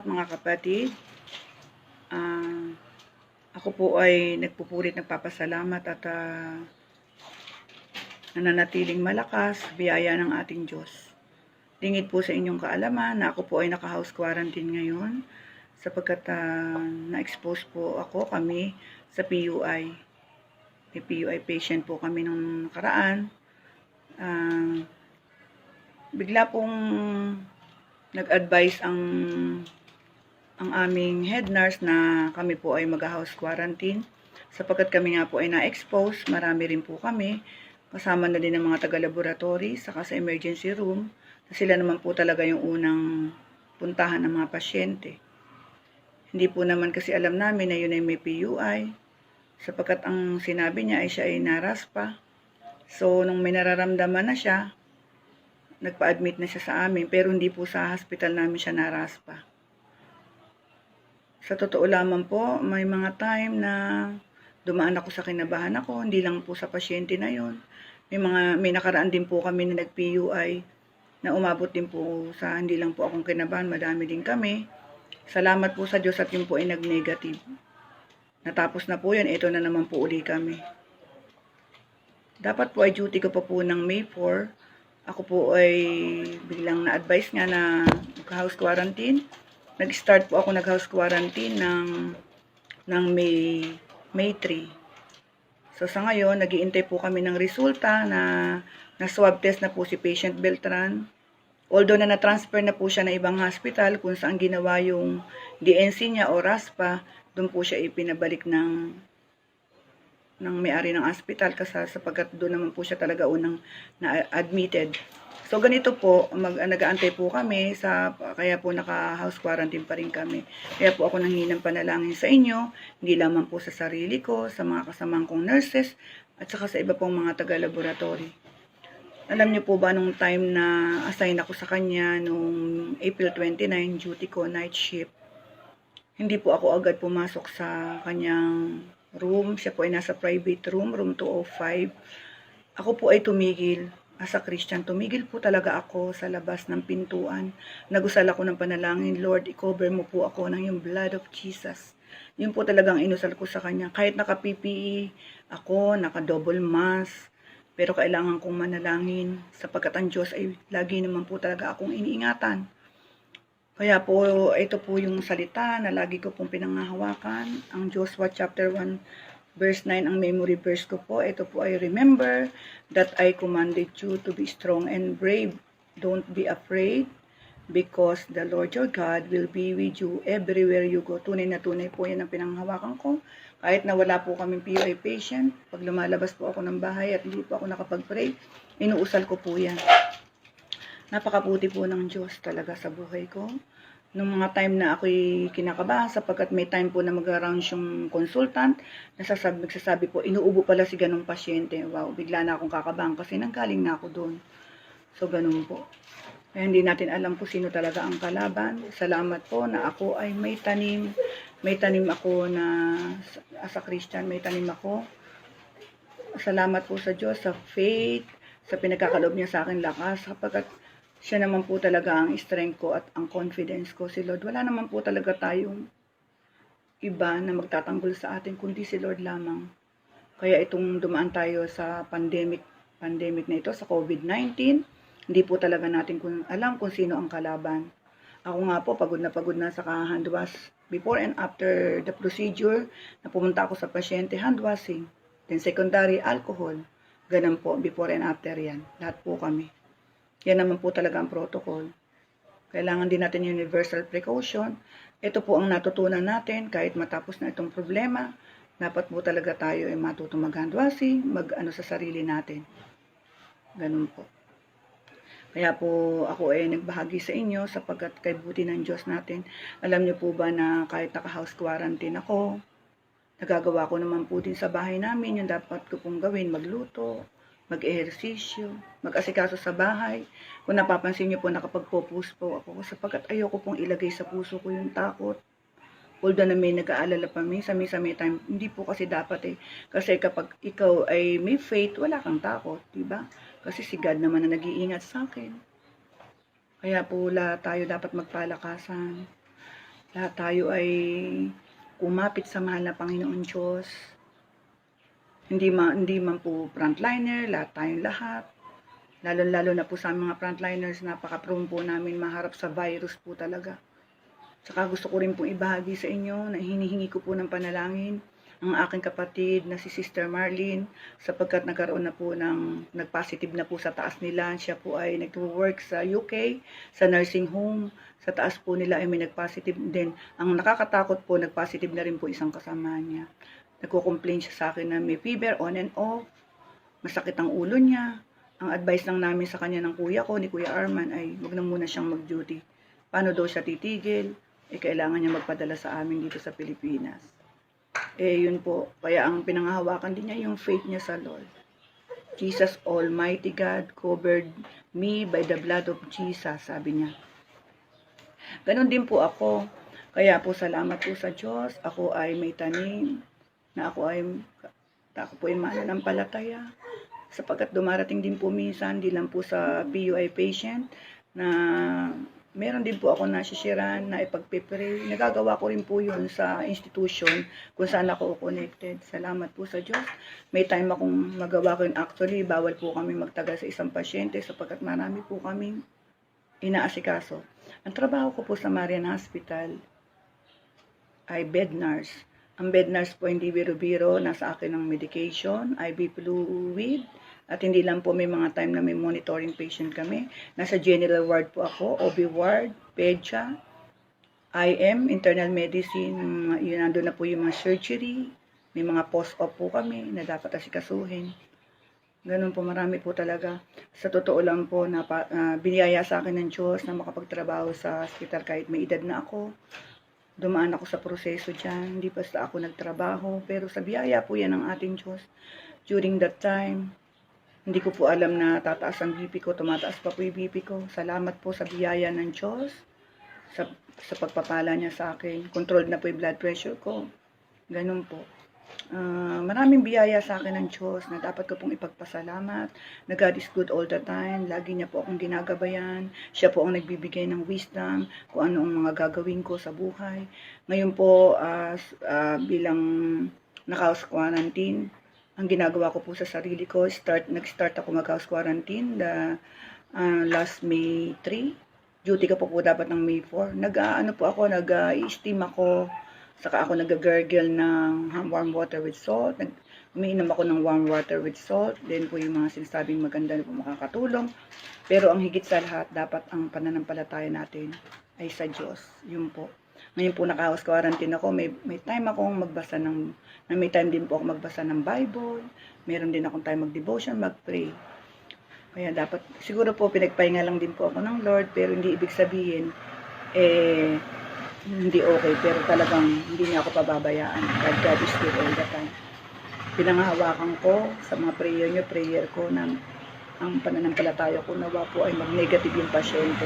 Mga kapatid, ah, ako po ay nagpapasalamat at nananatiling malakas sa biyaya ng ating Diyos. Lingid po sa inyong kaalaman na ako po ay naka-house quarantine ngayon sapagkat na-expose po kami sa PUI. May PUI patient po kami nung nakaraan. Bigla pong nag-advise ang aming head nurse na kami po ay mag-house quarantine sapagkat kami nga po ay na-expose, marami rin po kami, kasama na din ng mga taga-laboratory, saka sa emergency room, na sila naman po talaga yung unang puntahan ng mga pasyente. Hindi po naman kasi alam namin na yun ay may PUI, sapagkat ang sinabi niya ay siya ay naraspa. So, nung may nararamdaman na siya, nagpa-admit na siya sa amin, pero hindi po sa hospital namin siya naraspa. Sa totoo lamang po, may mga time na dumaan ako sa kinabahan ako, hindi lang po sa pasyente na yon. May nakaraan din po kami na nag-PUI na umabot din po sa hindi lang po akong kinabahan, madami din kami. Salamat po sa Diyos at yun po ay nag-negative. Natapos na po yan, ito na naman po uli kami. Dapat po ay duty ko pa po ng May 4. Ako po ay biglang na-advise nga na mag-house quarantine. Nag-start po ako nag-house quarantine ng May 3. So sa ngayon, nag-iintay po kami ng resulta na swab test na po si patient Beltran. Although na-transfer na po siya na ibang hospital kung saan ginawa yung DNC niya o RASPA, doon po siya ipinabalik ng may-ari ng hospital kasi sapagkat doon naman po siya talaga unang na-admitted. So ganito po, nag-aantay po kami kaya po naka-house quarantine pa rin kami. Kaya po ako nanghingi ng panalangin sa inyo, hindi lamang po sa sarili ko, sa mga kasamang kong nurses, at saka sa iba pong mga taga-laboratory. Alam niyo po ba nung time na assign ako sa kanya, nung April 29, duty ko, night shift, hindi po ako agad pumasok sa kanyang room. Siya po ay nasa private room, room 205. Ako po ay tumigil. As a Christian, tumigil po talaga ako sa labas ng pintuan. Nagusal ako ng panalangin, Lord, i-cover mo po ako ng yung blood of Jesus. Yun po talagang inusal ko sa kanya. Kahit naka-PPE ako, naka-double mask, pero kailangan kong manalangin sapagkat ang Diyos ay lagi naman po talaga akong iniingatan. Kaya po, ito po yung salita na lagi ko pong pinanghahawakan. Ang Joshua chapter 1, verse 9, ang memory verse ko po. Ito po ay, remember that I commanded you to be strong and brave. Don't be afraid because the Lord your God will be with you everywhere you go. Tunay na tunay po yan ang pinanghawakan ko. Kahit na wala po kaming PUI patient, pag lumalabas po ako ng bahay at hindi po ako nakapag-pray, inuusal ko po yan. Napakabuti po ng Diyos talaga sa buhay ko. Nung mga time na ako'y kinakabahan sapagkat may time po na mag-round yung consultant, nagsasabi po, inuubo pala si ganong pasyente. Wow, bigla na akong kakabahan kasi nanggaling na ako doon. So, ganun po. Kaya hindi natin alam po sino talaga ang kalaban. Salamat po na ako ay may tanim. May tanim ako na, as a Christian, may tanim ako. Salamat po sa Diyos, sa faith, sa pinagkakaloob niya sa akin lakas, sapagkat siya naman po talaga ang strength ko at ang confidence ko, si Lord. Wala naman po talaga tayong iba na magtatanggol sa atin, kundi si Lord lamang. Kaya itong dumaan tayo sa pandemic na ito, sa COVID-19, hindi po talaga natin alam kung sino ang kalaban. Ako nga po, pagod na sa hand wash before and after the procedure, na pumunta ako sa pasyente, hand washing. Then secondary, alcohol. Ganun po, before and after yan. Lahat po kami. Yan naman po talaga ang protocol. Kailangan din natin universal precaution. Ito po ang natutunan natin kahit matapos na itong problema. Dapat po talaga tayo ay matutong mag-hand washing, mag-ano sa sarili natin. Ganun po. Kaya po ako ay nagbahagi sa inyo sapagkat kay buti ng Diyos natin. Alam niyo po ba na kahit naka-house quarantine ako, nagagawa ko naman po din sa bahay namin yung dapat ko pong gawin, magluto, mag-ehersisyo, mag-asikaso sa bahay. Kung napapansin niyo po, nakapag-post po ako sapagkat ayoko pong ilagay sa puso ko yung takot. Although na may nag-aalala pa minsan may time, hindi po kasi dapat eh. Kasi kapag ikaw ay may faith, wala kang takot, diba? Kasi si God naman na nag-iingat sa akin. Kaya po tayo dapat magpalakasan. lahat tayo ay kumapit sa mahal na Panginoon Diyos. Hindi man po frontliner, tayong lahat. Lalo na po sa mga frontliners, napaka-prone po namin maharap sa virus po talaga. Saka gusto ko rin pong ibahagi sa inyo na hinihingi ko po ng panalangin ang aking kapatid na si Sister Marlene sapagkat nagkaroon na po nagpositive na po sa taas nila. Siya po ay nag-work sa UK, sa nursing home. Sa taas po nila ay may nagpositive din. Ang nakakatakot po, nagpositive na rin po isang kasama niya. Nagko-complain siya sa akin na may fever on and off, masakit ang ulo niya. Ang advice lang namin sa kanya ng kuya ko, ni Kuya Arman, ay wag na muna siyang mag-duty. Paano daw siya titigil? Kailangan niya magpadala sa amin dito sa Pilipinas. Yun po. Kaya ang pinangahawakan din niya yung faith niya sa Lord. Jesus Almighty God covered me by the blood of Jesus, sabi niya. Ganon din po ako. Kaya po salamat po sa Diyos. Ako ay may tanim na ako po ay mananampalataya. Sapagkat dumarating din po minsan, di lang po sa PUI patient, na meron din po ako nasisiran na ipagpipray. Nagagawa ko rin po yun sa institution kung saan ako connected. Salamat po sa Diyos. May time akong magawa ko yun. Actually, bawal po kami magtagal sa isang pasyente sapagkat marami po kaming inaasikaso. Ang trabaho ko po sa Marian Hospital ay bed nurse. Ang bed nurse po hindi biro-biro, nasa akin ng medication, IV fluid, at hindi lang po may mga time na may monitoring patient kami. Nasa general ward po ako, OB ward, pedya, IM, internal medicine, yun nandun na po yung mga surgery, may mga post-op po kami na dapat asikasuhin. Ganun po, marami po talaga. Sa totoo lang po, biniyaya sa akin ng Diyos na makapagtrabaho sa hospital kahit may edad na ako. Dumaan ako sa proseso dyan, hindi basta ako nagtrabaho, pero sa biyaya po yan ng ating Diyos. During that time, hindi ko po alam na tataas ang BP ko, tumataas pa po yung BP ko. Salamat po sa biyaya ng Diyos, sa pagpapala niya sa akin. Controlled na po yung blood pressure ko. Ganun po. Maraming biyaya sa akin ng Diyos na dapat ko pong ipagpasalamat, na God is good all the time. Lagi niya po akong ginagabayan. Siya po ang nagbibigay ng wisdom kung ano ang mga gagawin ko sa buhay. Ngayon po, bilang naka-house quarantine, ang ginagawa ko po sa sarili ko, nag-start ako mag-house quarantine last May 3. Duty ko po dapat ng May 4. Nag-i-steam ako. Saka ako nag-gargle ng warm water with salt. Umiinom ako ng warm water with salt. Then po yung mga sinasabing maganda na po makakatulong. Pero ang higit sa lahat, dapat ang pananampalataya natin ay sa Diyos. Yun po. Ngayon po naka-house quarantine ako. May time akong magbasa may time din po ako magbasa ng Bible. Meron din akong time mag-devotion, mag-pray. Kaya dapat, siguro po pinagpahinga lang din po ako ng Lord. Pero hindi ibig sabihin, hindi okay, pero talagang hindi niya ako pababayaan. God is good all the time. Pinangahawakan ko sa mga prayer ko na ang pananampalataya ko nawa po ay mag-negative yung pasyente.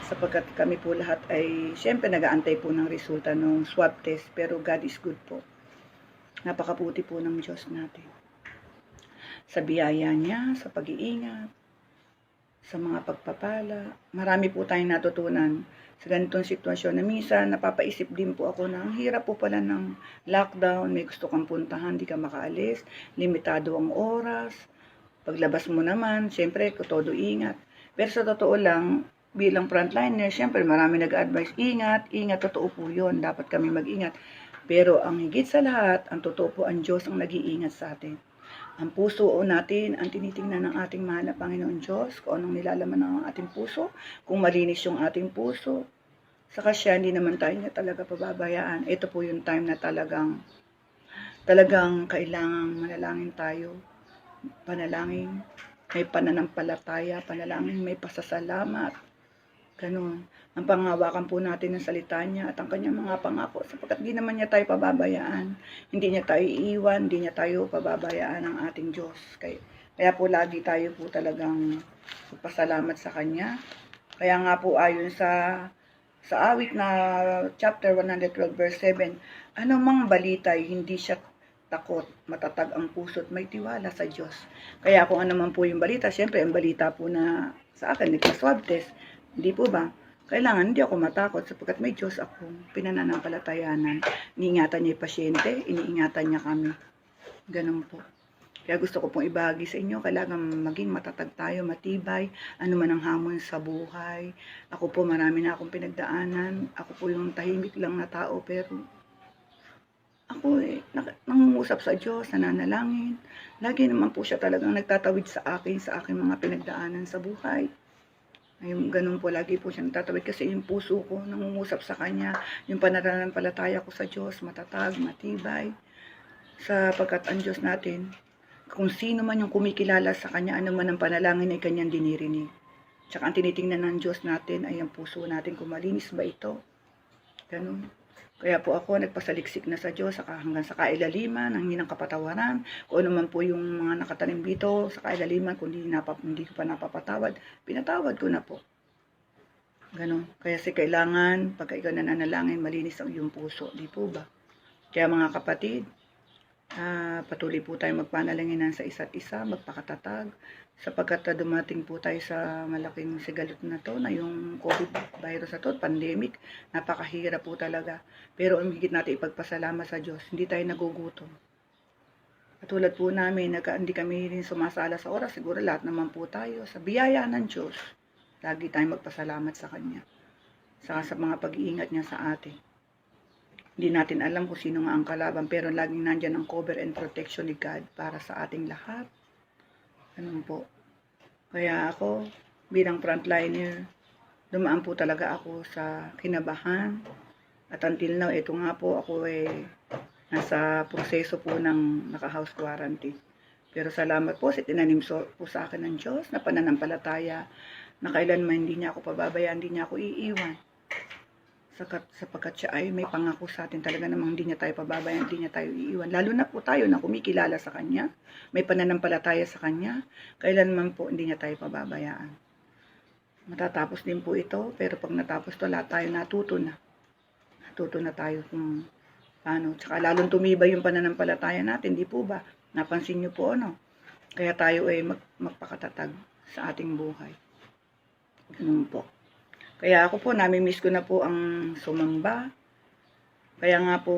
Sapagkat kami po lahat ay, siyempre nag-aantay po ng resulta ng swab test, pero God is good po. Napakabuti po ng Diyos natin. Sa biyaya niya, sa pag-iingat, sa mga pagpapala, marami po tayong natutunan sa ganitong sitwasyon na minsan napapaisip din po ako na ang hirap po pala ng lockdown, may gusto kang puntahan, di ka makaalis, limitado ang oras, paglabas mo naman, syempre, todo ingat. Pero sa totoo lang, bilang frontliner, syempre marami nag-advise, ingat, totoo po yun, dapat kami mag-ingat. Pero ang higit sa lahat, ang totoo po, ang Diyos ang nag-iingat sa atin. Ang puso natin, ang tinitingnan ng ating mahal na Panginoon Diyos, kung anong nilalaman ng ating puso, kung malinis yung ating puso. Saka siya, hindi naman tayo niya talaga pababayaan. Ito po yung time na talagang kailangang manalangin tayo. Panalangin, may pananampalataya, panalangin, may pasasalamat. Ganun. Ang panghawakan po natin ng salita niya at ang kanyang mga pangako sapagkat di naman niya tayo pababayaan. Hindi niya tayo iiwan, hindi niya tayo pababayaan ng ating Diyos. Kaya po lagi tayo po talagang magpasalamat sa Kanya. Kaya nga po ayon sa awit na chapter 112 verse 7, anumang balita hindi siya takot, matatag ang puso at may tiwala sa Diyos. Kaya kung ano man po yung balita, syempre ang balita po na sa akin, nagpa-swab test, hindi po ba? kailangan hindi ako matakot sapagkat may Diyos akong pinananampalatayanan. Iniingatan niya yung pasyente, iniingatan niya kami. Ganun po. Kaya gusto ko pong ibahagi sa inyo, kailangan maging matatag tayo, matibay, ano man ang hamon sa buhay. Ako po, marami na akong pinagdaanan. Ako po yung tahimik lang na tao, pero ako nangungusap sa Diyos, nananalangin. Lagi naman po siya talagang nagtatawid sa aking mga pinagdaanan sa buhay. Ayun, ganun po, lagi po siya nagtatawid kasi yung puso ko, nangungusap sa Kanya, yung pananampalataya ko sa Diyos, matatag, matibay. Sapagkat ang Diyos natin, kung sino man yung kumikilala sa Kanya, ano man ang panalangin ay Kanyang dinirinig. Tsaka ang tinitingnan ng Diyos natin ay ang puso natin, kung malinis ba ito. Ganun. Kaya po ako nagpasaliksik na sa Diyos hanggang sa kailaliman, ang hinang kapatawaran. Kung ano man po yung mga nakatanim dito sa kailaliman, kung hindi ko pa napapatawad, pinatawad ko na po. Ganun. Kaya kailangan, pagka ikaw nananalangin, malinis ang iyong puso. Di po ba? Kaya mga kapatid, patuloy po tayo magpanalanginan sa isa't isa, magpakatatag, sapagkat dumating po tayo sa malaking sigalot na to, na yung COVID virus na to, pandemic, napakahirap po talaga. Pero ang higit natin ipagpasalamat sa Diyos, hindi tayo nagugutom. Katulad po namin, hindi kami rin sumasala sa oras, siguro lahat naman po tayo, sa biyaya ng Diyos, lagi tayong magpasalamat sa Kanya, sa mga pag-iingat niya sa atin. Hindi natin alam kung sino nga ang kalaban, pero laging nandyan ang cover and protection ni God para sa ating lahat. Ganun po. Kaya ako, bilang frontliner, dumaan po talaga ako sa kinabahan. At until now, ito nga po, ako nasa proseso po ng naka-house quarantine. Pero salamat po, tinanim po sa akin ng Diyos na pananampalataya na kailanman hindi niya ako pababayaan, hindi niya ako iiwan. Sapagkat siya ay may pangako sa atin talaga namang hindi niya tayo pababayaan, hindi niya tayo iiwan. Lalo na po tayo na kumikilala sa Kanya, may pananampalataya sa Kanya, kailanman po hindi niya tayo pababayaan. Matatapos din po ito, pero pag natapos to, lahat tayo natuto na. Natuto na tayo kung paano. Tsaka lalong tumibay yung pananampalataya natin, di po ba? Napansin niyo po ano? Kaya tayo ay magpakatatag sa ating buhay. Ganun po. Kaya ako po, nami-miss ko na po ang sumamba. Kaya nga po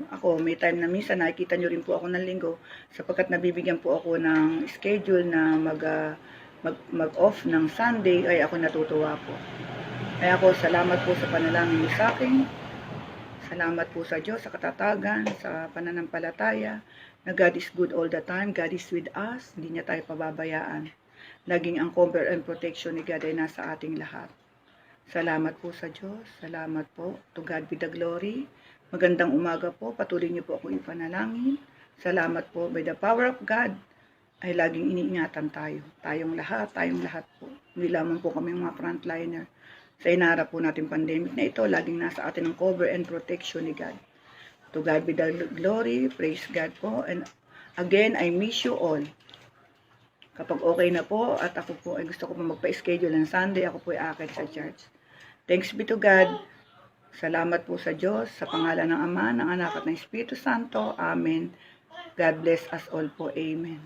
ako, may time na minsan, nakikita nyo rin po ako ng linggo, sapagkat nabibigyan po ako ng schedule na mag-off ng Sunday, ay ako natutuwa po. Kaya ako, salamat po sa panalangin niyo sa akin. Salamat po sa Diyos, sa katatagan, sa pananampalataya, na God is good all the time, God is with us, hindi niya tayo pababayaan. Laging ang cover and protection ni God ay nasa ating lahat. Salamat po sa Diyos. Salamat po. To God be the glory. Magandang umaga po. Patuloy niyo po ako ipanalangin. Salamat po. By the power of God, ay laging iniingatan tayo. Tayong lahat po. Hindi lamang po kami mga frontliner. Sa inarap po natin pandemic na ito, laging nasa atin ang cover and protection ni God. To God be the glory. Praise God po. And again, I miss you all. Kapag okay na po, at ako po ay gusto ko po magpa-schedule ng Sunday, ako po ay akit sa church. Thanks be to God. Salamat po sa Diyos, sa pangalan ng Ama, ng Anak at ng Espiritu Santo. Amen. God bless us all po. Amen.